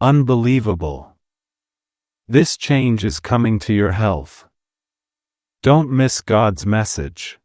Unbelievable. This change is coming to your health. Don't miss God's message.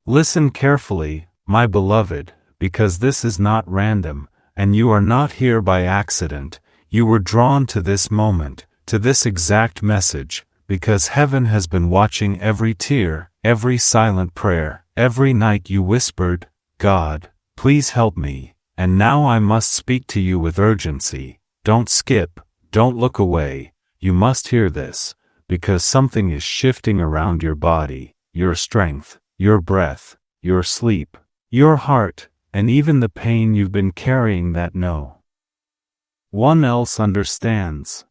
Listen carefully, my beloved, because this is not random, and you are not here by accident. You were drawn to this moment, to this exact message, because heaven has been watching every tear, every silent prayer, every night you whispered, "God, please help me," and now I must speak to you with urgency. Don't skip, don't look away, you must hear this, because something is shifting around your body, your strength, your breath, your sleep, your heart, and even the pain you've been carrying that no one else understands.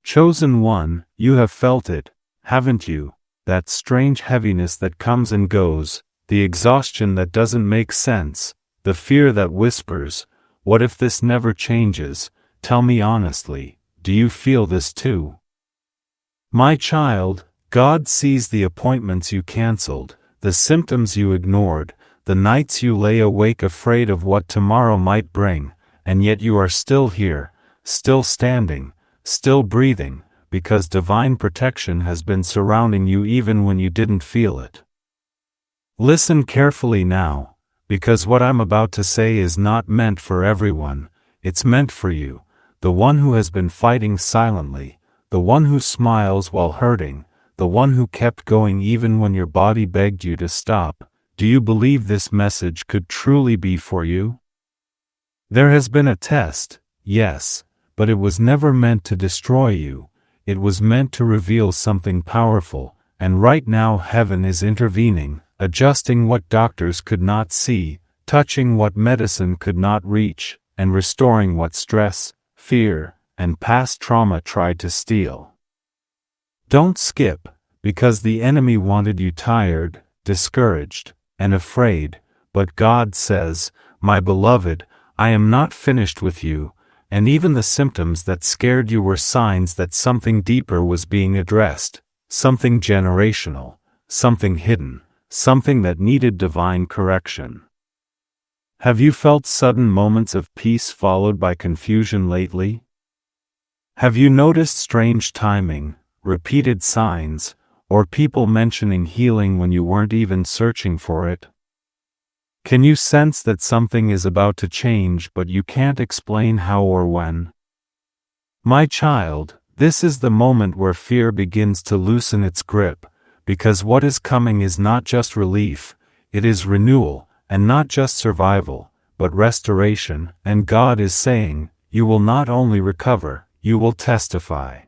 Chosen one, you have felt it, haven't you? That strange heaviness that comes and goes, the exhaustion that doesn't make sense, the fear that whispers, "What if this never changes?" Tell me honestly, do you feel this too? My child, God sees the appointments you canceled, the symptoms you ignored, the nights you lay awake afraid of what tomorrow might bring, and yet you are still here, still standing, still breathing, because divine protection has been surrounding you even when you didn't feel it. Listen carefully now, because what I'm about to say is not meant for everyone, it's meant for you, the one who has been fighting silently, the one who smiles while hurting, the one who kept going even when your body begged you to stop. Do you believe this message could truly be for you? There has been a test, yes, but it was never meant to destroy you. It was meant to reveal something powerful, and right now heaven is intervening, adjusting what doctors could not see, touching what medicine could not reach, and restoring what stress, fear, and past trauma tried to steal. Don't skip, because the enemy wanted you tired, discouraged, and afraid, but God says, "My beloved, I am not finished with you," and even the symptoms that scared you were signs that something deeper was being addressed, something generational, something hidden, something that needed divine correction. Have you felt sudden moments of peace followed by confusion lately? Have you noticed strange timing, repeated signs, or people mentioning healing when you weren't even searching for it? Can you sense that something is about to change but you can't explain how or when? My child, this is the moment where fear begins to loosen its grip, because what is coming is not just relief, it is renewal, and not just survival, but restoration, and God is saying, you will not only recover, you will testify.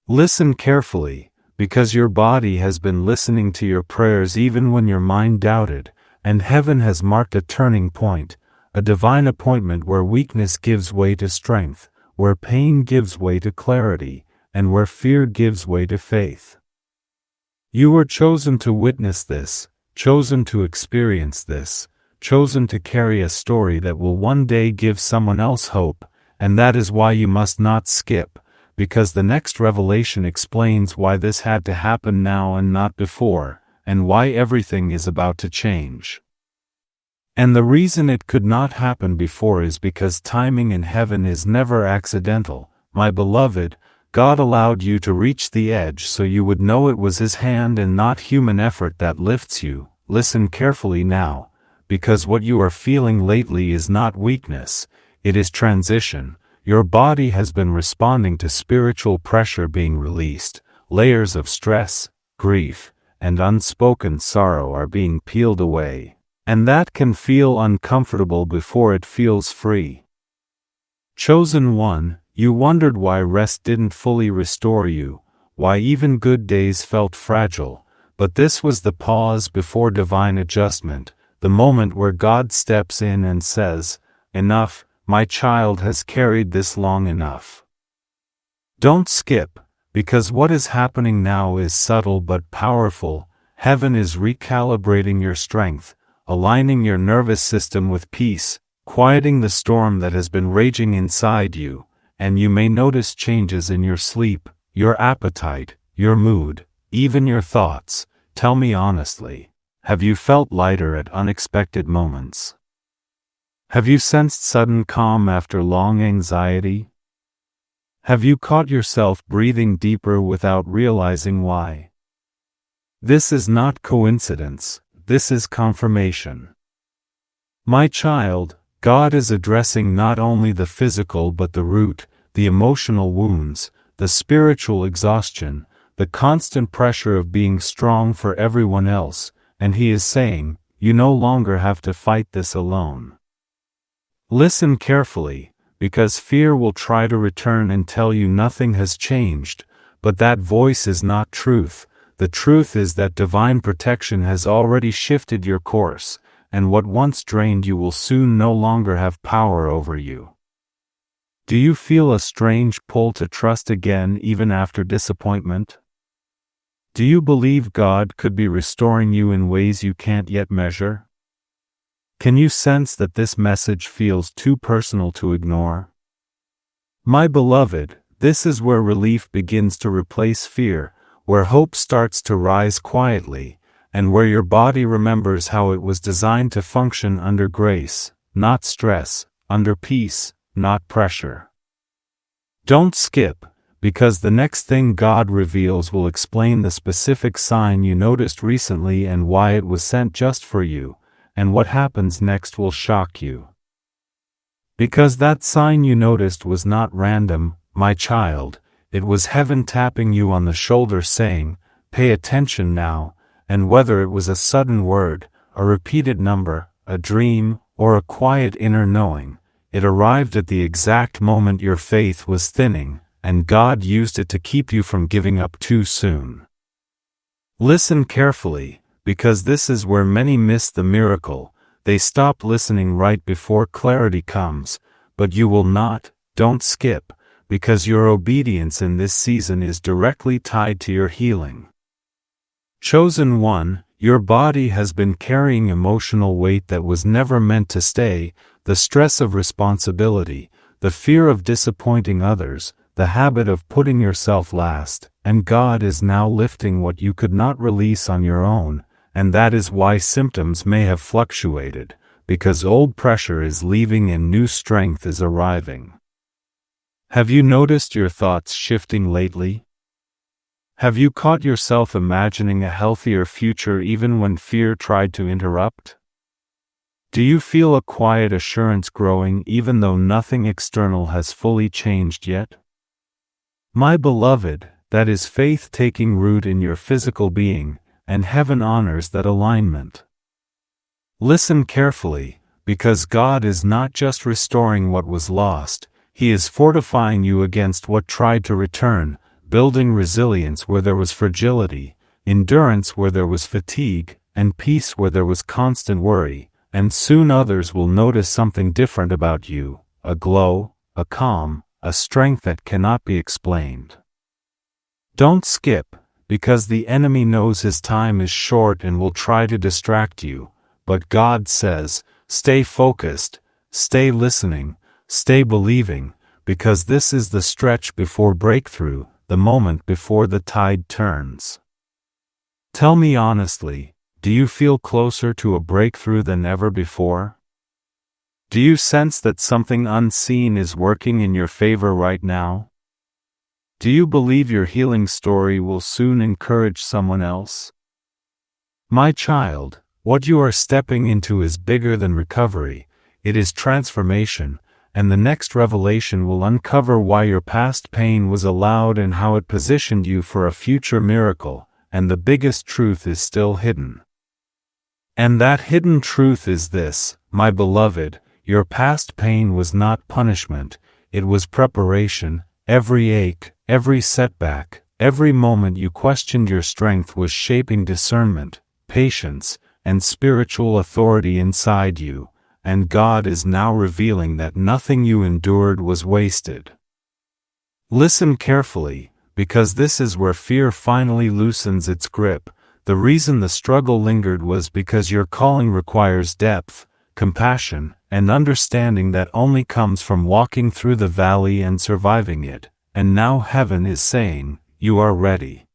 Listen carefully, because your body has been listening to your prayers even when your mind doubted, and heaven has marked a turning point, a divine appointment where weakness gives way to strength, where pain gives way to clarity, and where fear gives way to faith. You were chosen to witness this, chosen to experience this, chosen to carry a story that will one day give someone else hope, and that is why you must not skip, because the next revelation explains why this had to happen now and not before, and why everything is about to change. And the reason it could not happen before is because timing in heaven is never accidental. My beloved, God allowed you to reach the edge so you would know it was His hand and not human effort that lifts you. Listen carefully now, because what you are feeling lately is not weakness, it is transition. Your body has been responding to spiritual pressure being released, layers of stress, grief, and unspoken sorrow are being peeled away, and that can feel uncomfortable before it feels free. Chosen one, you wondered why rest didn't fully restore you, why even good days felt fragile, but this was the pause before divine adjustment, the moment where God steps in and says, "Enough, my child has carried this long enough." Don't skip, because what is happening now is subtle but powerful. Heaven is recalibrating your strength, aligning your nervous system with peace, quieting the storm that has been raging inside you, and you may notice changes in your sleep, your appetite, your mood, even your thoughts. Tell me honestly, have you felt lighter at unexpected moments? Have you sensed sudden calm after long anxiety? Have you caught yourself breathing deeper without realizing why? This is not coincidence, this is confirmation. My child, God is addressing not only the physical but the root, the emotional wounds, the spiritual exhaustion, the constant pressure of being strong for everyone else, and He is saying, you no longer have to fight this alone. Listen carefully, because fear will try to return and tell you nothing has changed, but that voice is not truth. The truth is that divine protection has already shifted your course, and what once drained you will soon no longer have power over you. Do you feel a strange pull to trust again even after disappointment? Do you believe God could be restoring you in ways you can't yet measure? Can you sense that this message feels too personal to ignore? My beloved, this is where relief begins to replace fear, where hope starts to rise quietly, and where your body remembers how it was designed to function under grace, not stress, under peace, not pressure. Don't skip, because the next thing God reveals will explain the specific sign you noticed recently and why it was sent just for you, and what happens next will shock you. Because that sign you noticed was not random, my child, it was heaven tapping you on the shoulder saying, pay attention now, and whether it was a sudden word, a repeated number, a dream, or a quiet inner knowing, it arrived at the exact moment your faith was thinning, and God used it to keep you from giving up too soon. Listen carefully, because this is where many miss the miracle. They stop listening right before clarity comes, but you will not. Don't skip, because your obedience in this season is directly tied to your healing. Chosen one, your body has been carrying emotional weight that was never meant to stay, the stress of responsibility, the fear of disappointing others, the habit of putting yourself last, and God is now lifting what you could not release on your own, and that is why symptoms may have fluctuated, because old pressure is leaving and new strength is arriving. Have you noticed your thoughts shifting lately? Have you caught yourself imagining a healthier future even when fear tried to interrupt? Do you feel a quiet assurance growing even though nothing external has fully changed yet? My beloved, that is faith taking root in your physical being, and heaven honors that alignment. Listen carefully, because God is not just restoring what was lost, He is fortifying you against what tried to return, building resilience where there was fragility, endurance where there was fatigue, and peace where there was constant worry, and soon others will notice something different about you, a glow, a calm, a strength that cannot be explained. Don't skip, because the enemy knows his time is short and will try to distract you, but God says, stay focused, stay listening, stay believing, because this is the stretch before breakthrough, the moment before the tide turns. Tell me honestly, do you feel closer to a breakthrough than ever before? Do you sense that something unseen is working in your favor right now? Do you believe your healing story will soon encourage someone else? My child, what you are stepping into is bigger than recovery, it is transformation, and the next revelation will uncover why your past pain was allowed and how it positioned you for a future miracle, and the biggest truth is still hidden. And that hidden truth is this, my beloved, your past pain was not punishment, it was preparation. Every ache, every setback, every moment you questioned your strength was shaping discernment, patience, and spiritual authority inside you, and God is now revealing that nothing you endured was wasted. Listen carefully, because this is where fear finally loosens its grip. The reason the struggle lingered was because your calling requires depth, compassion, and understanding that only comes from walking through the valley and surviving it, and now heaven is saying, you are ready.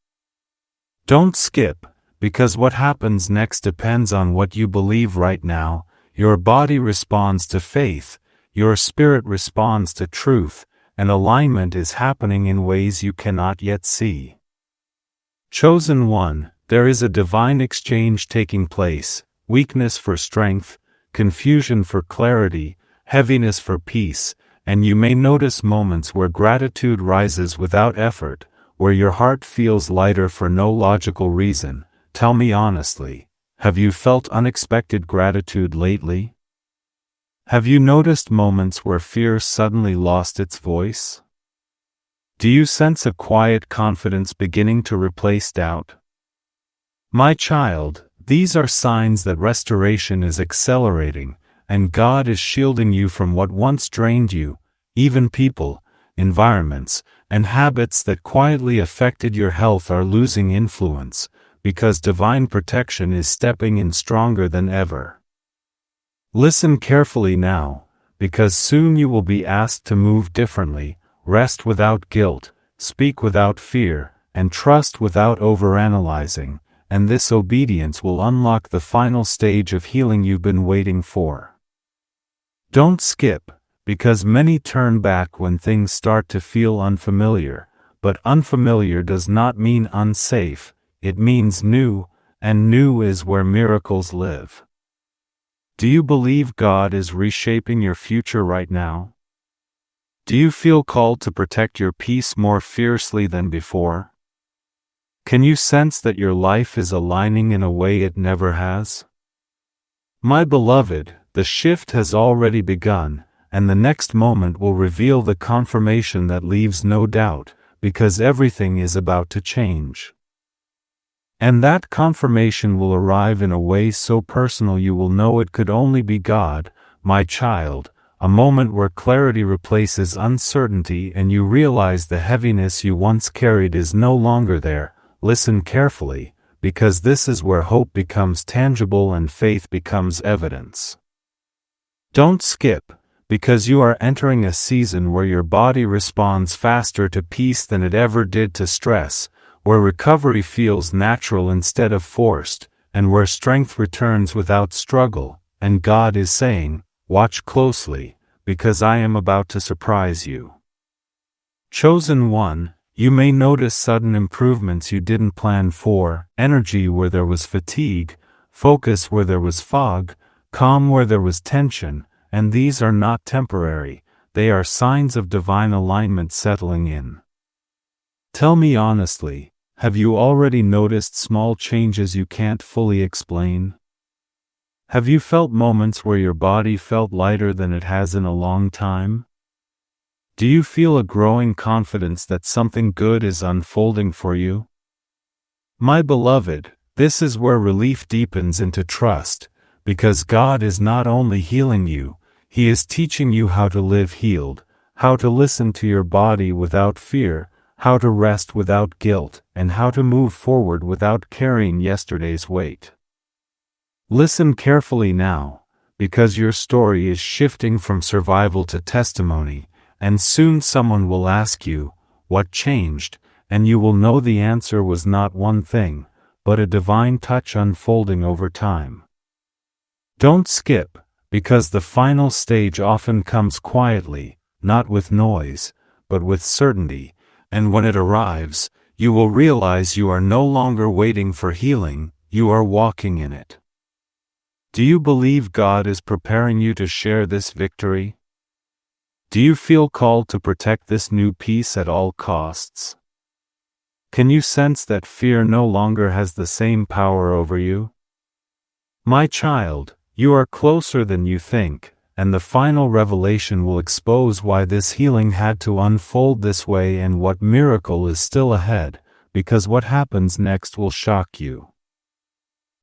Don't skip, because what happens next depends on what you believe right now. Your body responds to faith, your spirit responds to truth, and alignment is happening in ways you cannot yet see. Chosen one, there is a divine exchange taking place, weakness for strength, confusion for clarity, heaviness for peace, and you may notice moments where gratitude rises without effort, where your heart feels lighter for no logical reason. Tell me honestly, have you felt unexpected gratitude lately? Have you noticed moments where fear suddenly lost its voice? Do you sense a quiet confidence beginning to replace doubt? My child, these are signs that restoration is accelerating, and God is shielding you from what once drained you, even people, environments, and habits that quietly affected your health are losing influence, because divine protection is stepping in stronger than ever. Listen carefully now, because soon you will be asked to move differently, rest without guilt, speak without fear, and trust without overanalyzing, and this obedience will unlock the final stage of healing you've been waiting for. Don't skip, because many turn back when things start to feel unfamiliar, but unfamiliar does not mean unsafe, it means new, and new is where miracles live. Do you believe God is reshaping your future right now? Do you feel called to protect your peace more fiercely than before? Can you sense that your life is aligning in a way it never has? My beloved, the shift has already begun, and the next moment will reveal the confirmation that leaves no doubt, because everything is about to change. And that confirmation will arrive in a way so personal you will know it could only be God, my child, a moment where clarity replaces uncertainty and you realize the heaviness you once carried is no longer there. Listen carefully, because this is where hope becomes tangible and faith becomes evidence. Don't skip, because you are entering a season where your body responds faster to peace than it ever did to stress, where recovery feels natural instead of forced, and where strength returns without struggle, and God is saying, watch closely, because I am about to surprise you. Chosen one, you may notice sudden improvements you didn't plan for, energy where there was fatigue, focus where there was fog, calm where there was tension, and these are not temporary, they are signs of divine alignment settling in. Tell me honestly, have you already noticed small changes you can't fully explain? Have you felt moments where your body felt lighter than it has in a long time? Do you feel a growing confidence that something good is unfolding for you? My beloved, this is where relief deepens into trust, because God is not only healing you, He is teaching you how to live healed, how to listen to your body without fear, how to rest without guilt, and how to move forward without carrying yesterday's weight. Listen carefully now, because your story is shifting from survival to testimony, and soon someone will ask you, what changed, and you will know the answer was not one thing, but a divine touch unfolding over time. Don't skip, because the final stage often comes quietly, not with noise, but with certainty, and when it arrives, you will realize you are no longer waiting for healing, you are walking in it. Do you believe God is preparing you to share this victory? Do you feel called to protect this new peace at all costs? Can you sense that fear no longer has the same power over you? My child, you are closer than you think, and the final revelation will expose why this healing had to unfold this way and what miracle is still ahead, because what happens next will shock you.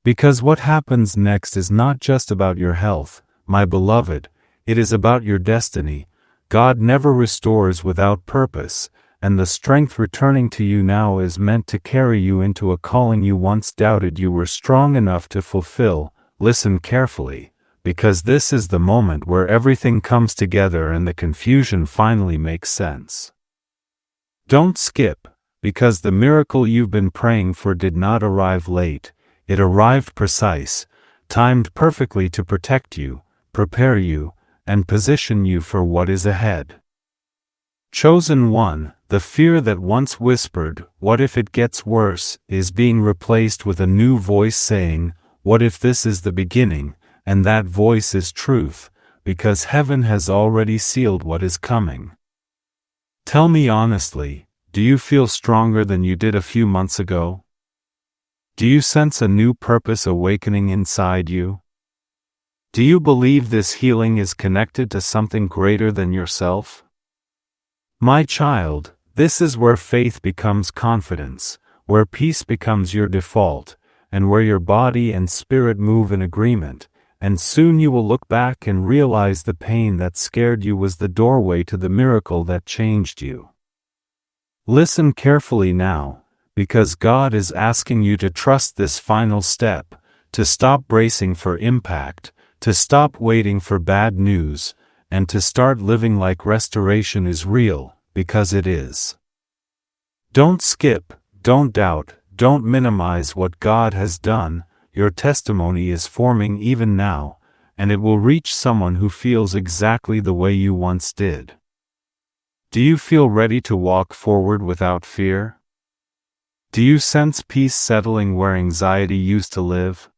Because what happens next is not just about your health, my beloved, it is about your destiny. God never restores without purpose, and the strength returning to you now is meant to carry you into a calling you once doubted you were strong enough to fulfill. Listen carefully, because this is the moment where everything comes together and the confusion finally makes sense. Don't skip, because the miracle you've been praying for did not arrive late, it arrived precise, timed perfectly to protect you, prepare you, and position you for what is ahead. Chosen one, the fear that once whispered, "What if it gets worse?" is being replaced with a new voice saying, "What if this is the beginning?" And that voice is truth, because heaven has already sealed what is coming. Tell me honestly, do you feel stronger than you did a few months ago? Do you sense a new purpose awakening inside you? Do you believe this healing is connected to something greater than yourself? My child, this is where faith becomes confidence, where peace becomes your default, and where your body and spirit move in agreement, and soon you will look back and realize the pain that scared you was the doorway to the miracle that changed you. Listen carefully now, because God is asking you to trust this final step, to stop bracing for impact, to stop waiting for bad news, and to start living like restoration is real, because it is. Don't skip, don't doubt, don't minimize what God has done. Your testimony is forming even now, and it will reach someone who feels exactly the way you once did. Do you feel ready to walk forward without fear? Do you sense peace settling where anxiety used to live?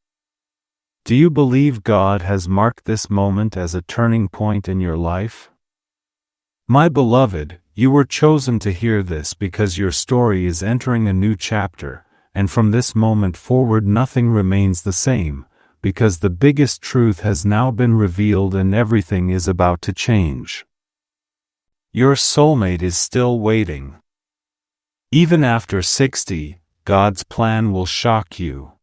Do you believe God has marked this moment as a turning point in your life? My beloved, you were chosen to hear this because your story is entering a new chapter, and from this moment forward nothing remains the same, because the biggest truth has now been revealed and everything is about to change. Your soulmate is still waiting. Even after 60, God's plan will shock you.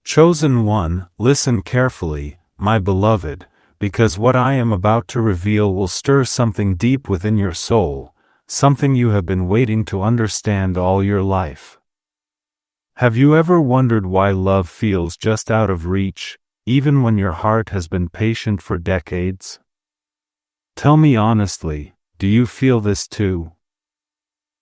Chosen one, listen carefully, my beloved, because what I am about to reveal will stir something deep within your soul, something you have been waiting to understand all your life. Have you ever wondered why love feels just out of reach, even when your heart has been patient for decades? Tell me honestly, do you feel this too?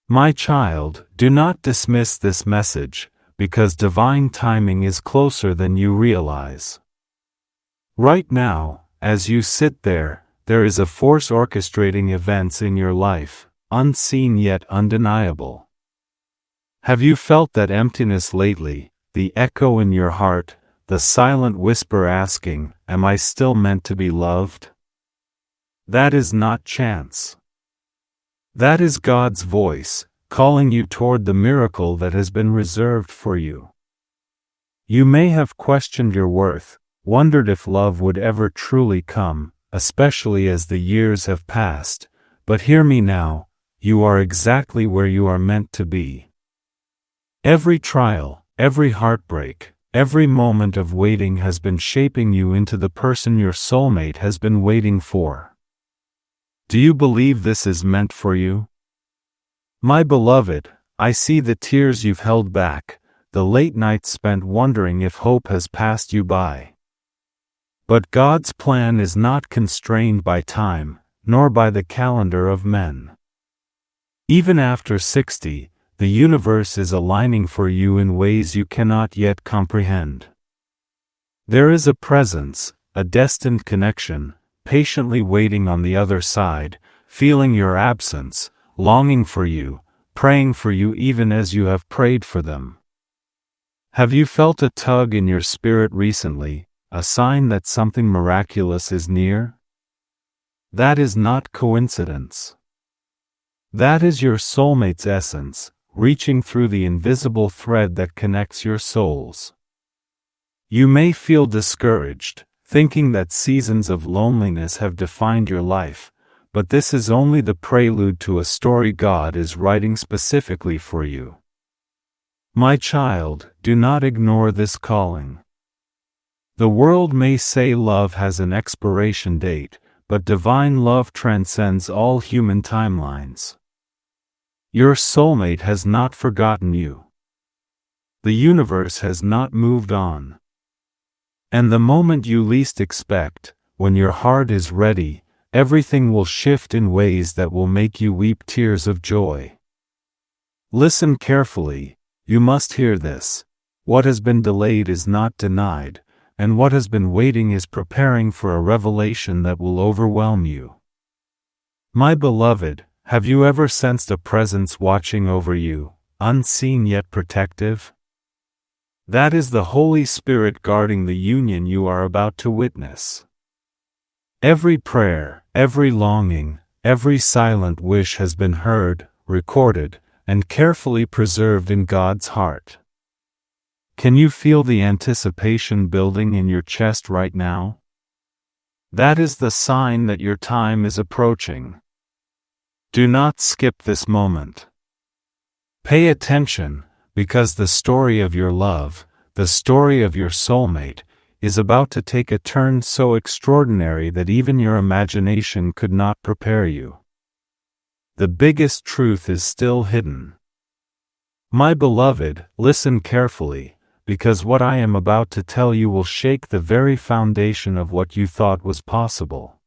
My child, do not dismiss this message, because divine timing is closer than you realize. Right now, as you sit there, there is a force orchestrating events in your life, unseen yet undeniable. Have you felt that emptiness lately, the echo in your heart, the silent whisper asking, "Am I still meant to be loved?" That is not chance. That is God's voice, calling you toward the miracle that has been reserved for you. You may have questioned your worth, wondered if love would ever truly come, especially as the years have passed, but hear me now, you are exactly where you are meant to be. Every trial, every heartbreak, every moment of waiting has been shaping you into the person your soulmate has been waiting for. Do you believe this is meant for you? My beloved, I see the tears you've held back, the late nights spent wondering if hope has passed you by. But God's plan is not constrained by time, nor by the calendar of men. Even after 60, the universe is aligning for you in ways you cannot yet comprehend. There is a presence, a destined connection, patiently waiting on the other side, feeling your absence, longing for you, praying for you even as you have prayed for them. Have you felt a tug in your spirit recently, a sign that something miraculous is near? That is not coincidence. That is your soulmate's essence, reaching through the invisible thread that connects your souls. You may feel discouraged, thinking that seasons of loneliness have defined your life, but this is only the prelude to a story God is writing specifically for you. My child, do not ignore this calling. The world may say love has an expiration date, but divine love transcends all human timelines. Your soulmate has not forgotten you. The universe has not moved on. And the moment you least expect, when your heart is ready, everything will shift in ways that will make you weep tears of joy. Listen carefully, you must hear this. What has been delayed is not denied, and what has been waiting is preparing for a revelation that will overwhelm you. My beloved, have you ever sensed a presence watching over you, unseen yet protective? That is the Holy Spirit guarding the union you are about to witness. Every prayer, every longing, every silent wish has been heard, recorded, and carefully preserved in God's heart. Can you feel the anticipation building in your chest right now? That is the sign that your time is approaching. Do not skip this moment. Pay attention, because the story of your love, the story of your soulmate, is about to take a turn so extraordinary that even your imagination could not prepare you. The biggest truth is still hidden. My beloved, listen carefully, because what I am about to tell you will shake the very foundation of what you thought was possible.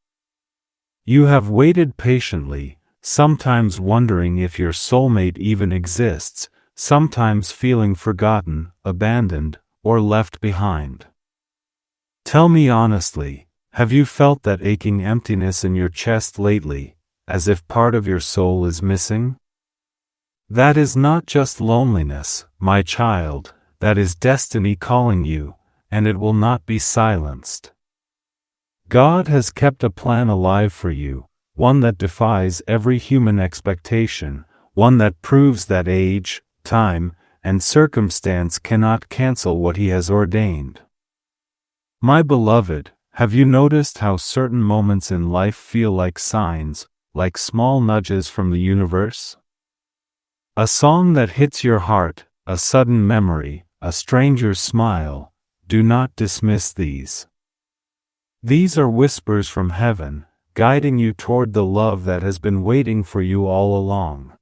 You have waited patiently, sometimes wondering if your soulmate even exists, sometimes feeling forgotten, abandoned, or left behind. Tell me honestly, have you felt that aching emptiness in your chest lately, as if part of your soul is missing? That is not just loneliness, my child, that is destiny calling you, and it will not be silenced. God has kept a plan alive for you, one that defies every human expectation, one that proves that age, time, and circumstance cannot cancel what He has ordained. My beloved, have you noticed how certain moments in life feel like signs, like small nudges from the universe? A song that hits your heart, a sudden memory, a stranger's smile. Do not dismiss these. These are whispers from heaven, guiding you toward the love that has been waiting for you all along.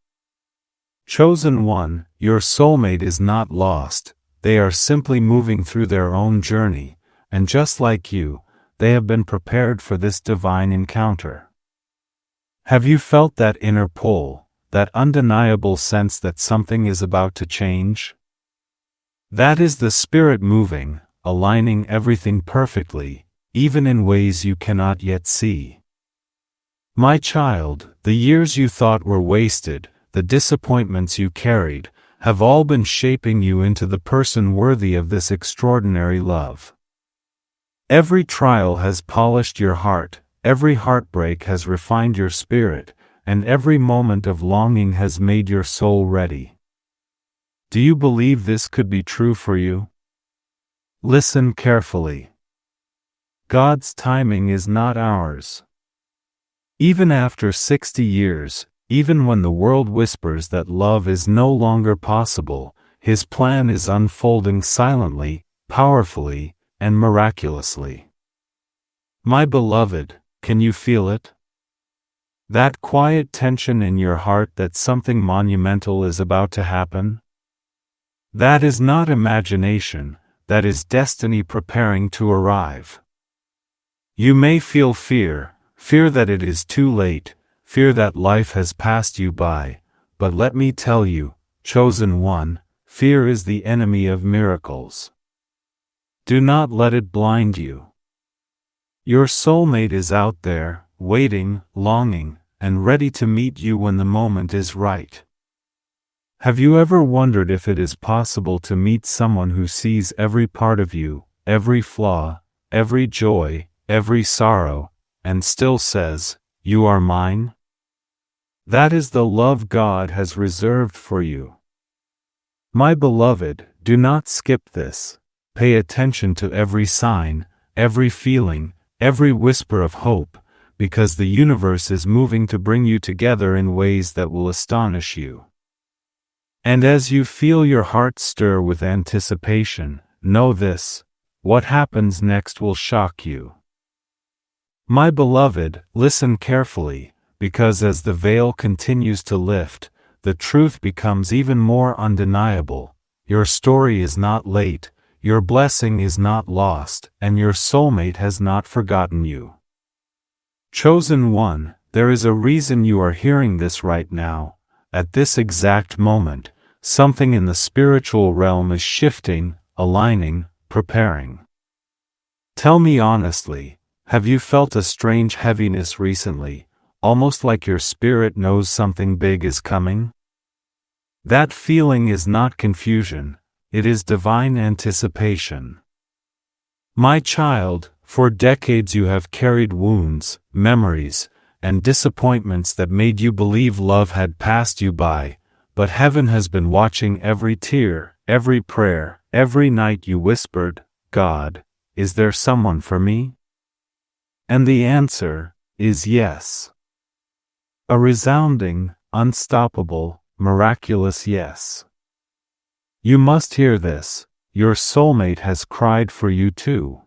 Chosen one, your soulmate is not lost, they are simply moving through their own journey, and just like you, they have been prepared for this divine encounter. Have you felt that inner pull, that undeniable sense that something is about to change? That is the Spirit moving, aligning everything perfectly, even in ways you cannot yet see. My child, the years you thought were wasted, the disappointments you carried, have all been shaping you into the person worthy of this extraordinary love. Every trial has polished your heart, every heartbreak has refined your spirit, and every moment of longing has made your soul ready. Do you believe this could be true for you? Listen carefully. God's timing is not ours. Even after 60 years, even when the world whispers that love is no longer possible, His plan is unfolding silently, powerfully, and miraculously. My beloved, can you feel it? That quiet tension in your heart that something monumental is about to happen? That is not imagination, that is destiny preparing to arrive. You may feel fear that it is too late, fear that life has passed you by, but let me tell you, chosen one, fear is the enemy of miracles. Do not let it blind you. Your soulmate is out there, waiting, longing, and ready to meet you when the moment is right. Have you ever wondered if it is possible to meet someone who sees every part of you, every flaw, every joy, every sorrow, and still says, "You are mine"? That is the love God has reserved for you. My beloved, do not skip this. Pay attention to every sign, every feeling, every whisper of hope, because the universe is moving to bring you together in ways that will astonish you. And as you feel your heart stir with anticipation, know this: what happens next will shock you. My beloved, listen carefully, because as the veil continues to lift, the truth becomes even more undeniable. Your story is not late, your blessing is not lost, and your soulmate has not forgotten you. Chosen one, there is a reason you are hearing this right now. At this exact moment, something in the spiritual realm is shifting, aligning, preparing. Tell me honestly, have you felt a strange heaviness recently, almost like your spirit knows something big is coming? That feeling is not confusion, it is divine anticipation. My child, for decades you have carried wounds, memories, and disappointments that made you believe love had passed you by, but heaven has been watching every tear, every prayer, every night you whispered, God, is there someone for me? And the answer is yes. A resounding, unstoppable, miraculous yes. You must hear this, your soulmate has cried for you too.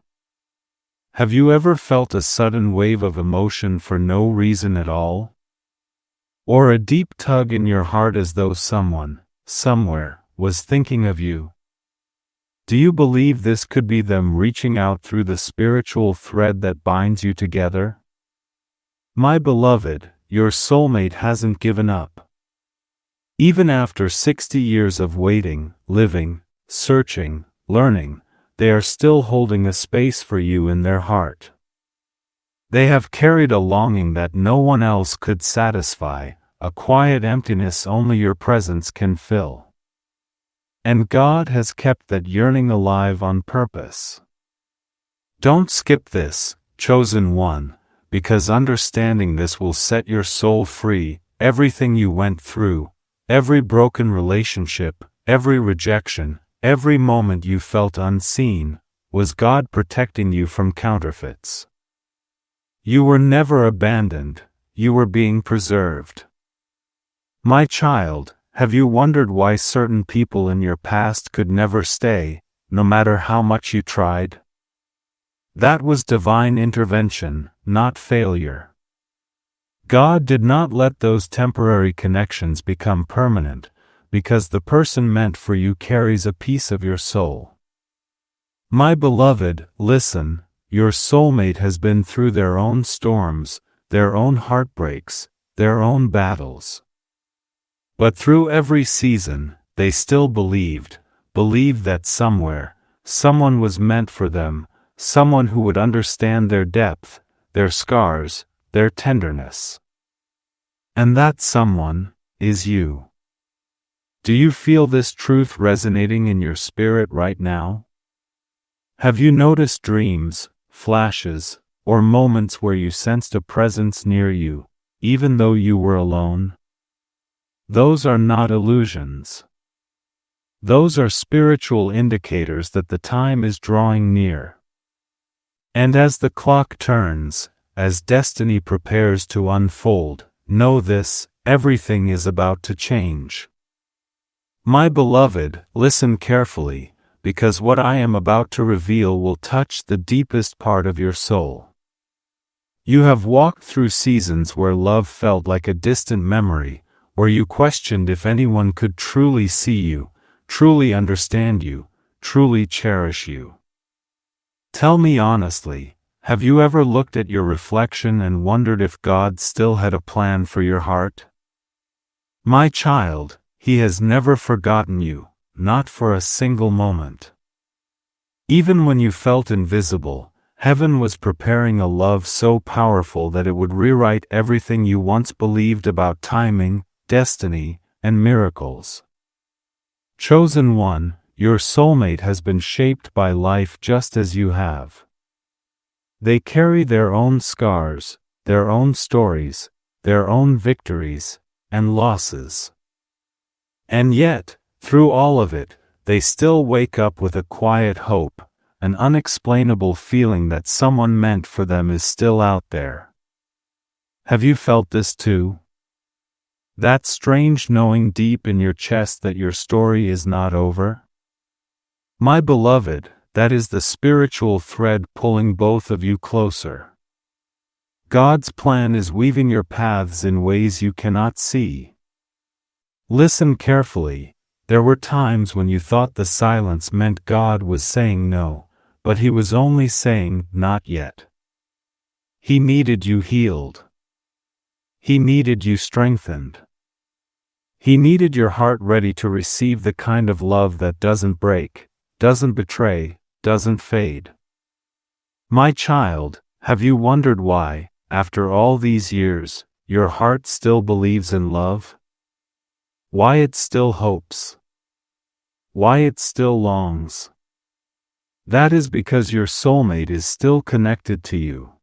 Have you ever felt a sudden wave of emotion for no reason at all? Or a deep tug in your heart as though someone, somewhere, was thinking of you? Do you believe this could be them reaching out through the spiritual thread that binds you together? My beloved, your soulmate hasn't given up. Even after 60 years of waiting, living, searching, learning, they are still holding a space for you in their heart. They have carried a longing that no one else could satisfy, a quiet emptiness only your presence can fill. And God has kept that yearning alive on purpose. Don't skip this, chosen one, because understanding this will set your soul free. Everything you went through, every broken relationship, every rejection, every moment you felt unseen, was God protecting you from counterfeits. You were never abandoned, you were being preserved. My child, have you wondered why certain people in your past could never stay, no matter how much you tried? That was divine intervention, not failure. God did not let those temporary connections become permanent, because the person meant for you carries a piece of your soul. My beloved, listen, your soulmate has been through their own storms, their own heartbreaks, their own battles. But through every season, they still believed that somewhere, someone was meant for them, someone who would understand their depth, their scars, their tenderness. And that someone is you. Do you feel this truth resonating in your spirit right now? Have you noticed dreams, flashes, or moments where you sensed a presence near you, even though you were alone? Those are not illusions. Those are spiritual indicators that the time is drawing near. And as the clock turns, as destiny prepares to unfold, know this, everything is about to change. My beloved, listen carefully, because what I am about to reveal will touch the deepest part of your soul. You have walked through seasons where love felt like a distant memory, where you questioned if anyone could truly see you, truly understand you, truly cherish you. Tell me honestly, have you ever looked at your reflection and wondered if God still had a plan for your heart? My child, He has never forgotten you, not for a single moment. Even when you felt invisible, heaven was preparing a love so powerful that it would rewrite everything you once believed about timing, destiny, and miracles. Chosen one, your soulmate has been shaped by life just as you have. They carry their own scars, their own stories, their own victories, and losses. And yet, through all of it, they still wake up with a quiet hope, an unexplainable feeling that someone meant for them is still out there. Have you felt this too? That strange knowing deep in your chest that your story is not over? My beloved, that is the spiritual thread pulling both of you closer. God's plan is weaving your paths in ways you cannot see. Listen carefully. There were times when you thought the silence meant God was saying no, but He was only saying, not yet. He needed you healed. He needed you strengthened. He needed your heart ready to receive the kind of love that doesn't break, doesn't betray, doesn't fade. My child, have you wondered why, after all these years, your heart still believes in love? Why it still hopes? Why it still longs? That is because your soulmate is still connected to you.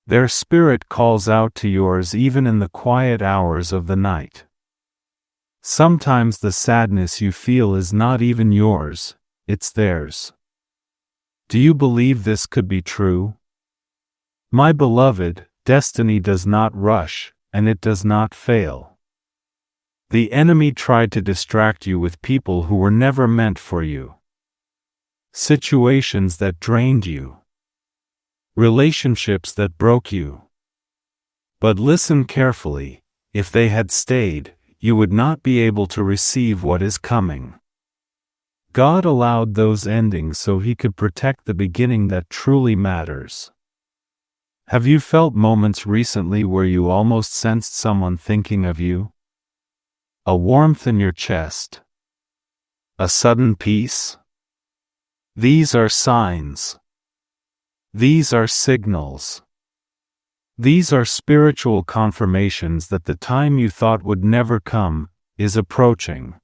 Their spirit calls out to yours even in the quiet hours of the night. Sometimes the sadness you feel is not even yours, it's theirs. Do you believe this could be true? My beloved, destiny does not rush, and it does not fail. The enemy tried to distract you with people who were never meant for you. Situations that drained you. Relationships that broke you. But listen carefully, if they had stayed, you would not be able to receive what is coming. God allowed those endings so He could protect the beginning that truly matters. Have you felt moments recently where you almost sensed someone thinking of you? A warmth in your chest? A sudden peace? These are signs. These are signals. These are spiritual confirmations that the time you thought would never come is approaching.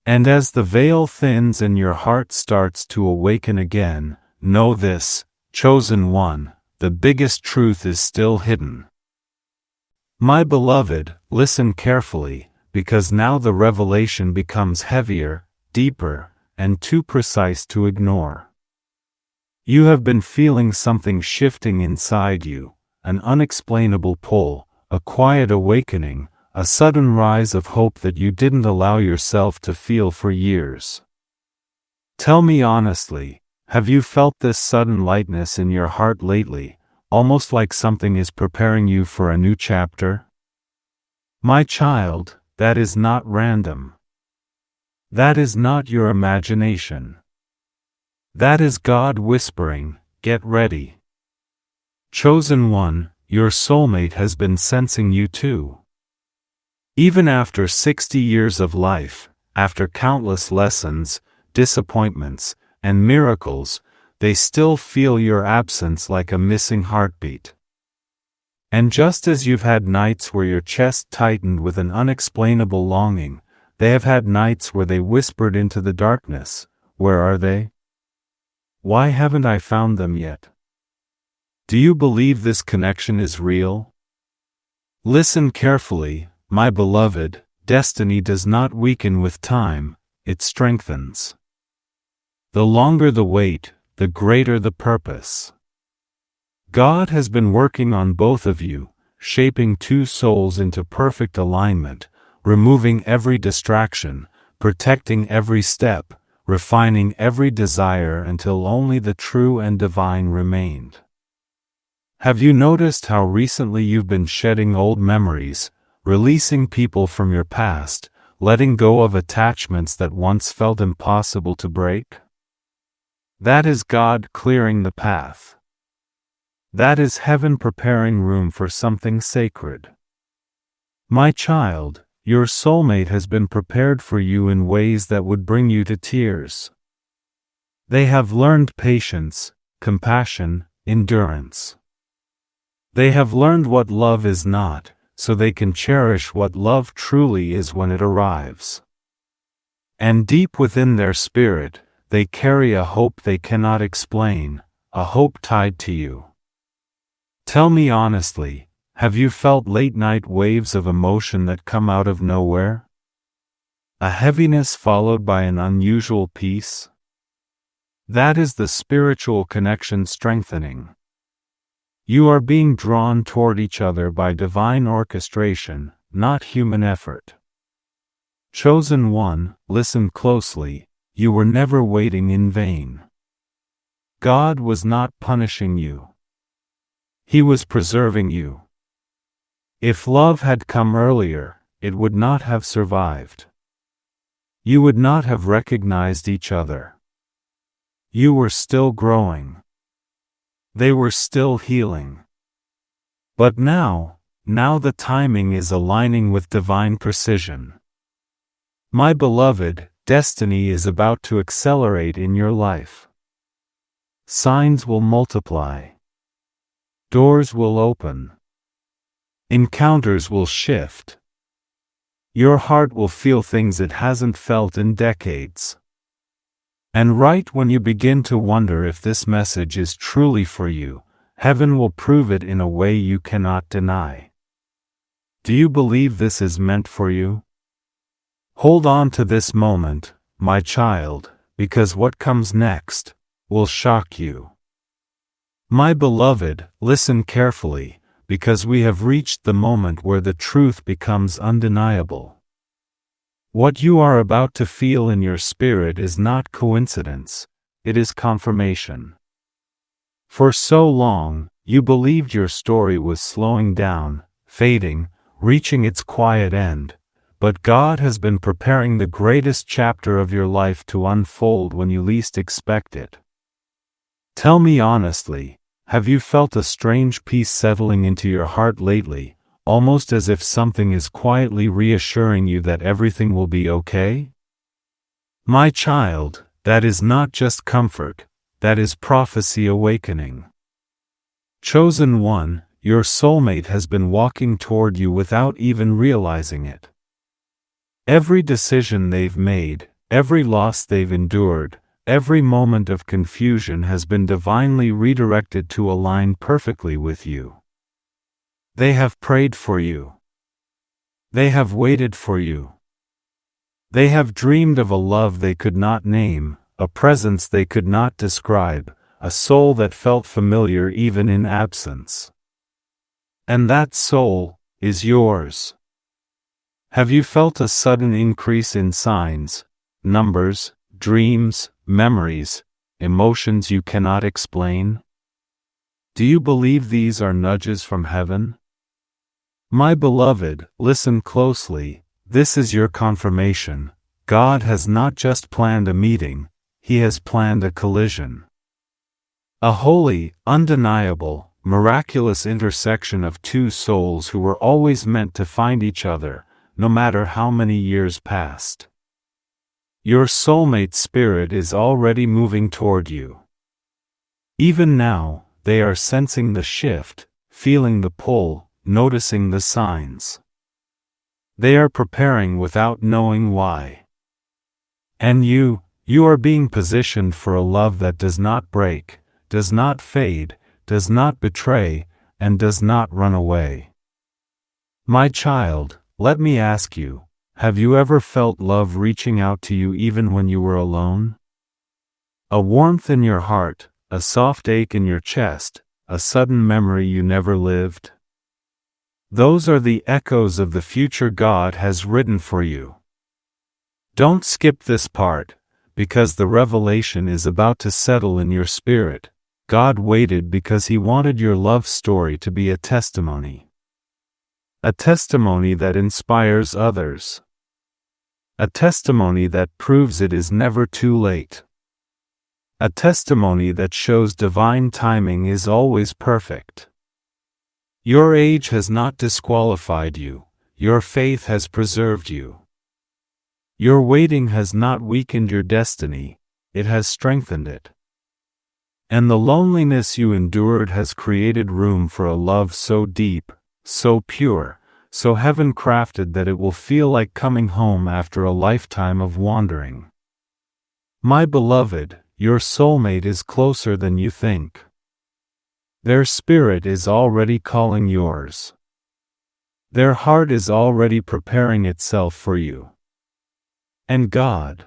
And as the veil thins and your heart starts to awaken again, know this, chosen one, the biggest truth is still hidden. My beloved, listen carefully, because now the revelation becomes heavier, deeper, and too precise to ignore. You have been feeling something shifting inside you, an unexplainable pull, a quiet awakening, a sudden rise of hope that you didn't allow yourself to feel for years. Tell me honestly, have you felt this sudden lightness in your heart lately, almost like something is preparing you for a new chapter? My child, that is not random. That is not your imagination. That is God whispering, get ready. Chosen one, your soulmate has been sensing you too. Even after 60 years of life, after countless lessons, disappointments, and miracles, they still feel your absence like a missing heartbeat. And just as you've had nights where your chest tightened with an unexplainable longing, they have had nights where they whispered into the darkness, where are they? Why haven't I found them yet? Do you believe this connection is real? Listen carefully, my beloved, destiny does not weaken with time, it strengthens. The longer the wait, the greater the purpose. God has been working on both of you, shaping two souls into perfect alignment, removing every distraction, protecting every step, refining every desire until only the true and divine remained. Have you noticed how recently you've been shedding old memories, releasing people from your past, letting go of attachments that once felt impossible to break? That is God clearing the path. That is heaven preparing room for something sacred. My child, your soulmate has been prepared for you in ways that would bring you to tears. They have learned patience, compassion, endurance. They have learned what love is not, so they can cherish what love truly is when it arrives. And deep within their spirit, they carry a hope they cannot explain, a hope tied to you. Tell me honestly, have you felt late-night waves of emotion that come out of nowhere? A heaviness followed by an unusual peace? That is the spiritual connection strengthening. You are being drawn toward each other by divine orchestration, not human effort. Chosen one, listen closely, you were never waiting in vain. God was not punishing you. He was preserving you. If love had come earlier, it would not have survived. You would not have recognized each other. You were still growing. They were still healing. But now the timing is aligning with divine precision. My beloved, destiny is about to accelerate in your life. signs will multiply. Doors will open. Encounters will shift. Your heart will feel things it hasn't felt in decades. And right when you begin to wonder if this message is truly for you, heaven will prove it in a way you cannot deny. Do you believe this is meant for you? Hold on to this moment, my child, because what comes next will shock you. My beloved, listen carefully, because we have reached the moment where the truth becomes undeniable. What you are about to feel in your spirit is not coincidence, it is confirmation. For so long, you believed your story was slowing down, fading, reaching its quiet end, but God has been preparing the greatest chapter of your life to unfold when you least expect it. Tell me honestly, have you felt a strange peace settling into your heart lately? Almost as if something is quietly reassuring you that everything will be okay? My child, that is not just comfort, that is prophecy awakening. Chosen one, your soulmate has been walking toward you without even realizing it. Every decision they've made, every loss they've endured, every moment of confusion has been divinely redirected to align perfectly with you. They have prayed for you. They have waited for you. They have dreamed of a love they could not name, a presence they could not describe, a soul that felt familiar even in absence. And that soul is yours. Have you felt a sudden increase in signs, numbers, dreams, memories, emotions you cannot explain? Do you believe these are nudges from heaven? My beloved, listen closely, this is your confirmation. God has not just planned a meeting, He has planned a collision. A holy, undeniable, miraculous intersection of two souls who were always meant to find each other, no matter how many years passed. Your soulmate spirit is already moving toward you. Even now, they are sensing the shift, feeling the pull, noticing the signs. They are preparing without knowing why. And you are being positioned for a love that does not break, does not fade, does not betray, and does not run away. My child, let me ask you, have you ever felt love reaching out to you even when you were alone? A warmth in your heart, a soft ache in your chest, a sudden memory you never lived? Those are the echoes of the future God has written for you. Don't skip this part, because the revelation is about to settle in your spirit. God waited because He wanted your love story to be a testimony. A testimony that inspires others. A testimony that proves it is never too late. A testimony that shows divine timing is always perfect. Your age has not disqualified you, your faith has preserved you. Your waiting has not weakened your destiny, it has strengthened it. And the loneliness you endured has created room for a love so deep, so pure, so heaven-crafted that it will feel like coming home after a lifetime of wandering. My beloved, your soulmate is closer than you think. Their spirit is already calling yours. Their heart is already preparing itself for you. And God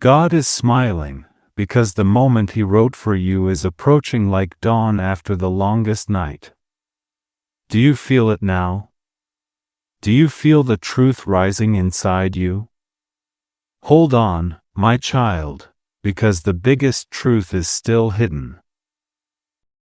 is smiling, because the moment He wrote for you is approaching like dawn after the longest night. Do you feel it now? Do you feel the truth rising inside you? Hold on, my child, because the biggest truth is still hidden.